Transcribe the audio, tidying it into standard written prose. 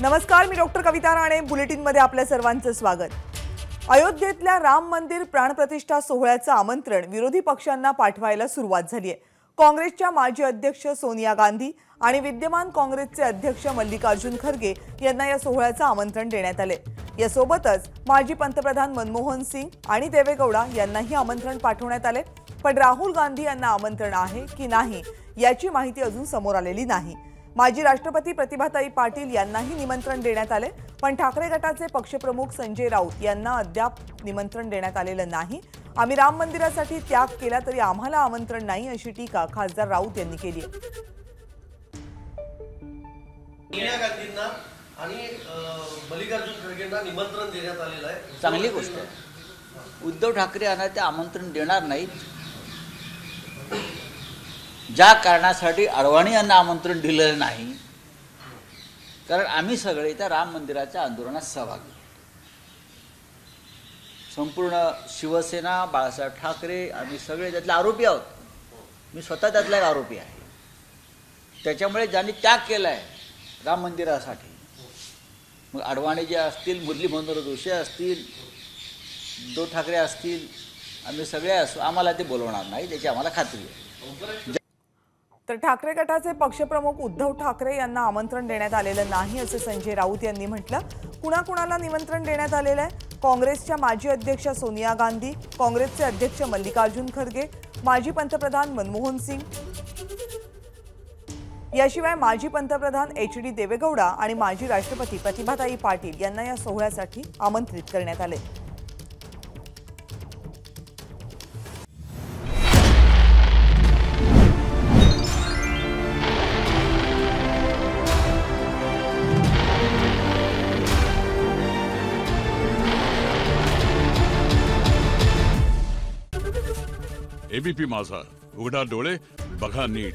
नमस्कार, मी डॉक्टर कविता राणे. बुलेटिनमध्ये आपल्या सर्वांचं स्वागत. अयोध्येतल्या राम मंदिर प्राणप्रतिष्ठा सोहळ्याचं आमंत्रण विरोधी पक्षांना पाठवायला सुरुवात झाली आहे. काँग्रेसच्या माजी अध्यक्ष सोनिया गांधी आणि विद्यमान काँग्रेसचे अध्यक्ष मल्लिकार्जुन खरगे यांना या सोहळ्याचं आमंत्रण देण्यात आले. यासोबतच माजी पंतप्रधान मनमोहन सिंग आणि देवेगौडा यांनाही आमंत्रण पाठवण्यात आले. पण राहुल गांधी यांना आमंत्रण आहे की नाही याची माहिती अजून समोर आलेली नाही. माजी राष्ट्रपती प्रतिभाताई पाटील यांनाही निमंत्रण देण्यात आले, पण ठाकरे गटाचे पक्षप्रमुख संजय राऊत यांना अद्याप निमंत्रण देण्यात आलेलं नाही. आम्ही राम मंदिरासाठी त्याग केला तरी आम्हाला आमंत्रण नाही, अशी टीका खासदार राऊत यांनी केली आहे. सोनिया गांधींना आणि मल्लिकार्जुन खरगेंना निमंत्रण देण्यात आलेलं आहे. चांगली गोष्ट आहे. उद्धव ठाकरे यांना ते आमंत्रण देणार नाहीत. ज्या कारणासाठी अडवाणी यांना आमंत्रण दिलेलं नाही, कारण आम्ही सगळे त्या राम मंदिराच्या आंदोलनात सहभागी, संपूर्ण शिवसेना, बाळासाहेब ठाकरे, आम्ही सगळे त्यातले आरोपी आहोत. मी स्वतः त्यातला एक आरोपी आहे. त्याच्यामुळे ज्यांनी त्याग केला आहे राम मंदिरासाठी, मग अडवाणी जे असतील, मुरली मनोहर जोशी असतील, उद्धव ठाकरे असतील, आम्ही सगळे असू, आम्हाला ते बोलवणार नाही, त्याची आम्हाला खात्री आहे. तर ठाकरे गटाचे पक्षप्रमुख उद्धव ठाकरे यांना आमंत्रण देण्यात आलेलं नाही, असं संजय राऊत यांनी म्हटलं. कुणाकुणाला निमंत्रण देण्यात आलेलं आहे? काँग्रेसच्या माजी अध्यक्ष सोनिया गांधी, काँग्रेसचे अध्यक्ष मल्लिकार्जुन खरगे, माजी पंतप्रधान मनमोहन सिंग, याशिवाय माजी पंतप्रधान HD देवेगौडा आणि माजी राष्ट्रपती प्रतिभाताई पाटील यांना या सोहळ्यासाठी आमंत्रित करण्यात आले. ABP माझा, उघडा डोळे बघा नीट.